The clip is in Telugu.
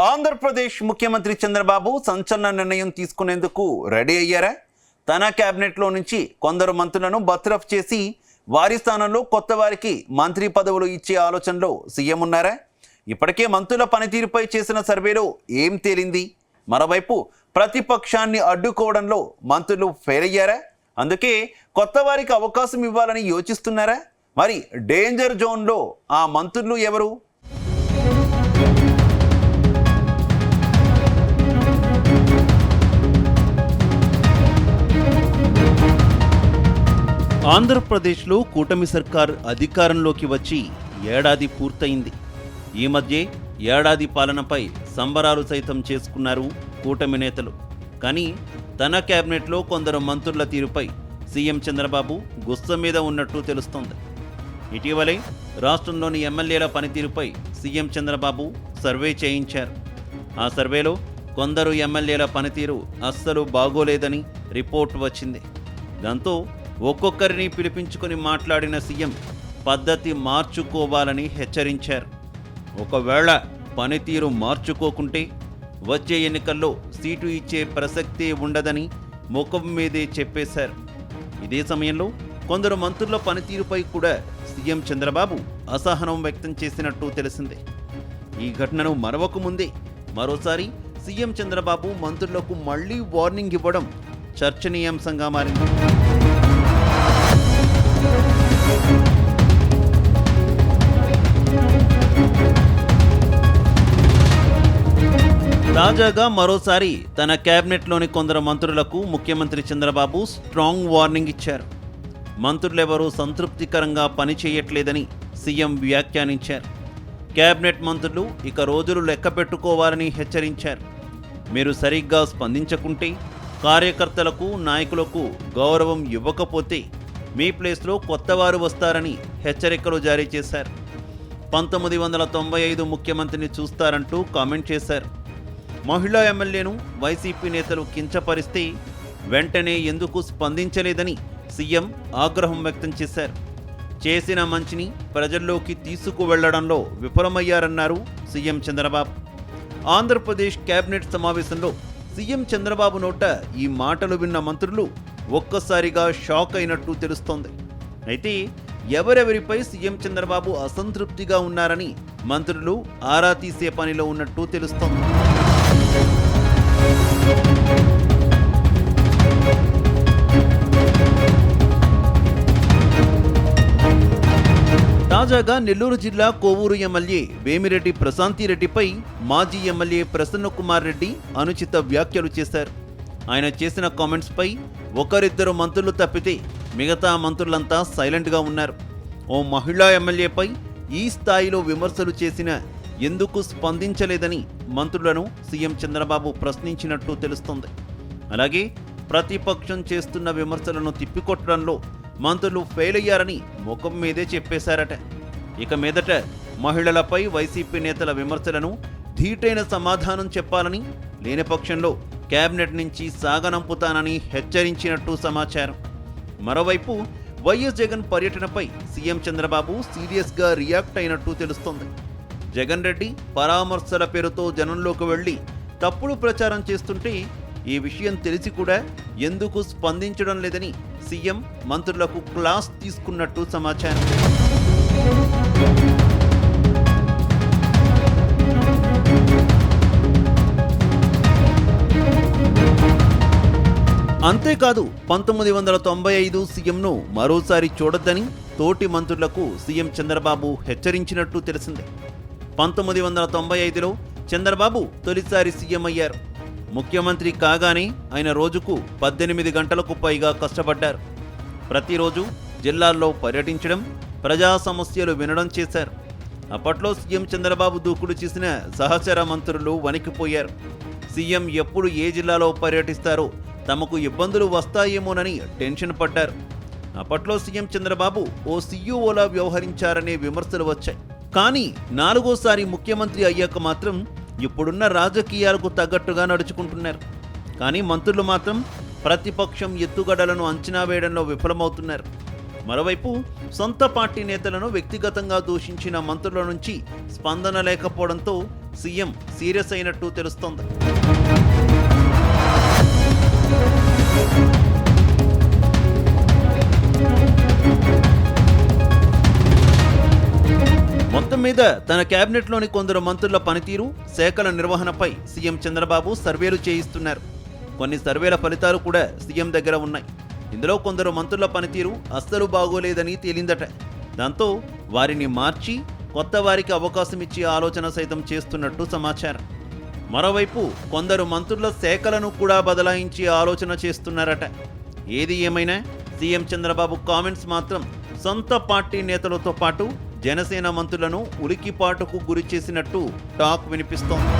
ఆంధ్రప్రదేశ్ ముఖ్యమంత్రి చంద్రబాబు సంచలన నిర్ణయం తీసుకునేందుకు రెడీ అయ్యారా? తన క్యాబినెట్లో నుంచి కొందరు మంత్రులను బర్తరఫ్ చేసి వారి స్థానంలో కొత్త వారికి మంత్రి పదవులు ఇచ్చే ఆలోచనలో సీఎం ఉన్నారా? ఇప్పటికే మంత్రుల పనితీరుపై చేసిన సర్వేలో ఏం తేలింది? మరోవైపు ప్రతిపక్షాన్ని అడ్డుకోవడంలో మంత్రులు ఫెయిల్ అయ్యారా? అందుకే కొత్త వారికి అవకాశం ఇవ్వాలని యోచిస్తున్నారా? మరి డేంజర్ జోన్లో ఆ మంత్రులు ఎవరు? ఆంధ్రప్రదేశ్లో కూటమి సర్కార్ అధికారంలోకి వచ్చి ఏడాది పూర్తయింది. ఈ మధ్య ఏడాది పాలనపై సంబరాలు సైతం చేసుకున్నారు కూటమి నేతలు. కానీ తన కేబినెట్లో కొందరు మంత్రుల తీరుపై సీఎం చంద్రబాబు గుస్స మీద ఉన్నట్టు తెలుస్తోంది. ఇటీవలే రాష్ట్రంలోని ఎమ్మెల్యేల పనితీరుపై సీఎం చంద్రబాబు సర్వే చేయించారు. ఆ సర్వేలో కొందరు ఎమ్మెల్యేల పనితీరు అస్సలు బాగోలేదని రిపోర్ట్ వచ్చింది. దాంతో ఒక్కొక్కరిని పిలిపించుకొని మాట్లాడిన సీఎం పద్ధతి మార్చుకోవాలని హెచ్చరించారు. ఒకవేళ పనితీరు మార్చుకోకుంటే వచ్చే ఎన్నికల్లో సీటు ఇచ్చే ప్రసక్తే ఉండదని ముఖం మీదే చెప్పేశారు. ఇదే సమయంలో కొందరు మంత్రుల పనితీరుపై కూడా సీఎం చంద్రబాబు అసహనం వ్యక్తం చేసినట్టు తెలిసింది. ఈ ఘటనను మరవకముందే మరోసారి సీఎం చంద్రబాబు మంత్రులకు మళ్లీ వార్నింగ్ ఇవ్వడం చర్చనీయాంశంగా మారింది. తాజాగా మరోసారి తన కేబినెట్లోని కొందరు మంత్రులకు ముఖ్యమంత్రి చంద్రబాబు స్ట్రాంగ్ వార్నింగ్ ఇచ్చారు. మంత్రులెవరూ సంతృప్తికరంగా పనిచేయట్లేదని సీఎం వ్యాఖ్యానించారు. కేబినెట్ మంత్రులు ఇక రోజులు లెక్క పెట్టుకోవాలని హెచ్చరించారు. మీరు సరిగ్గా స్పందించకుంటే, కార్యకర్తలకు నాయకులకు గౌరవం ఇవ్వకపోతే మీ ప్లేస్లో కొత్తవారు వస్తారని హెచ్చరికలు జారీ చేశారు. 1995 ముఖ్యమంత్రిని చూస్తారంటూ కామెంట్ చేశారు. మహిళా ఎమ్మెల్యేను వైసీపీ నేతలు కించపరిస్తే వెంటనే ఎందుకు స్పందించలేదని సీఎం ఆగ్రహం వ్యక్తం చేశారు. చేసిన మంచిని ప్రజల్లోకి తీసుకువెళ్లడంలో విఫలమయ్యారన్నారు సీఎం చంద్రబాబు. ఆంధ్రప్రదేశ్ కేబినెట్ సమావేశంలో సీఎం చంద్రబాబు నోట ఈ మాటలు విన్న మంత్రులు ఒక్కసారిగా షాక్ అయినట్టు తెలుస్తోంది. అయితే ఎవరెవరిపై సీఎం చంద్రబాబు అసంతృప్తిగా ఉన్నారని మంత్రులు ఆరా తీసే పనిలో ఉన్నట్టు తెలుస్తోంది. తాజాగా నెల్లూరు జిల్లా కోవూరు ఎమ్మెల్యే వేమిరెడ్డి ప్రశాంతిరెడ్డిపై మాజీ ఎమ్మెల్యే ప్రసన్నకుమార్ రెడ్డి అనుచిత వ్యాఖ్యలు చేశారు. ఆయన చేసిన కామెంట్స్పై ఒకరిద్దరు మంత్రులు తప్పితే మిగతా మంత్రులంతా సైలెంట్గా ఉన్నారు. ఓ మహిళా ఎమ్మెల్యేపై ఈ స్థాయిలో విమర్శలు చేసిన ఎందుకు స్పందించలేదని మంత్రులను సీఎం చంద్రబాబు ప్రశ్నించినట్టు తెలుస్తోంది. అలాగే ప్రతిపక్షం చేస్తున్న విమర్శలను తిప్పికొట్టడంలో మంత్రులు ఫెయిల్ అయ్యారని ముఖం మీదే చెప్పేశారట. ఇక మీదట మహిళలపై వైసీపీ నేతల విమర్శలను ధీటైన సమాధానం చెప్పాలని, లేని పక్షంలో కేబినెట్ నుంచి సాగనంపుతానని హెచ్చరించినట్టు సమాచారం. మరోవైపు వైఎస్ జగన్ పర్యటనపై సీఎం చంద్రబాబు సీరియస్గా రియాక్ట్ అయినట్టు తెలుస్తోంది. జగన్ రెడ్డి పరామర్శల పేరుతో జనంలోకి వెళ్లి తప్పుడు ప్రచారం చేస్తుంటే ఈ విషయం తెలిసి కూడా ఎందుకు స్పందించడం లేదని సీఎం మంత్రులకు క్లాస్ తీసుకున్నట్టు సమాచారం. అంతేకాదు 1995 సీఎంను మరోసారి చూడొద్దని తోటి మంత్రులకు సీఎం చంద్రబాబు హెచ్చరించినట్టు తెలిసింది. 1995లో చంద్రబాబు తొలిసారి సీఎం అయ్యారు. ముఖ్యమంత్రి కాగానే ఆయన రోజుకు 18 గంటలకు పైగా కష్టపడ్డారు. ప్రతిరోజు జిల్లాల్లో పర్యటించడం, ప్రజా సమస్యలు వినడం చేశారు. అప్పట్లో సీఎం చంద్రబాబు దూకుడు చేసిన సహచర మంత్రులు వణికిపోయారు. సీఎం ఎప్పుడు ఏ జిల్లాలో పర్యటిస్తారో, తమకు ఇబ్బందులు వస్తాయేమోనని టెన్షన్ పడ్డారు. అప్పట్లో సీఎం చంద్రబాబు ఓ సీఈఓలా వ్యవహరించారనే విమర్శలు వచ్చాయి. కానీ 4వ ముఖ్యమంత్రి అయ్యాక మాత్రం ఇప్పుడున్న రాజకీయాలకు తగ్గట్టుగా నడుచుకుంటున్నారు. కానీ మంత్రులు మాత్రం ప్రతిపక్షం ఎత్తుగడలను అంచనా వేయడంలో విఫలమవుతున్నారు. మరోవైపు సొంత పార్టీ నేతలను వ్యక్తిగతంగా దూషించిన మంత్రుల నుంచి స్పందన లేకపోవడంతో సీఎం సీరియస్ అయినట్టు తెలుస్తోంది. మొత్తం మీద తన కేబినెట్లోని కొందరు మంత్రుల పనితీరు, శాఖల నిర్వహణపై సీఎం చంద్రబాబు సర్వేలు చేయిస్తున్నారు. కొన్ని సర్వేల ఫలితాలు కూడా సీఎం దగ్గర ఉన్నాయి. ఇందులో కొందరు మంత్రుల పనితీరు అస్సలు బాగోలేదని తేలిందట. దాంతో వారిని మార్చి కొత్త వారికి అవకాశం ఇచ్చే ఆలోచన సైతం చేస్తున్నట్టు సమాచారం. మరోవైపు కొందరు మంత్రుల శాఖలను కూడా బదలాయించి ఆలోచన చేస్తున్నారట. ఏది ఏమైనా సీఎం చంద్రబాబు కామెంట్స్ మాత్రం సొంత పార్టీ నేతలతో పాటు జనసేన మంత్రులను ఉలికిపాటుకు గురి చేసినట్టు టాక్ వినిపిస్తోంది.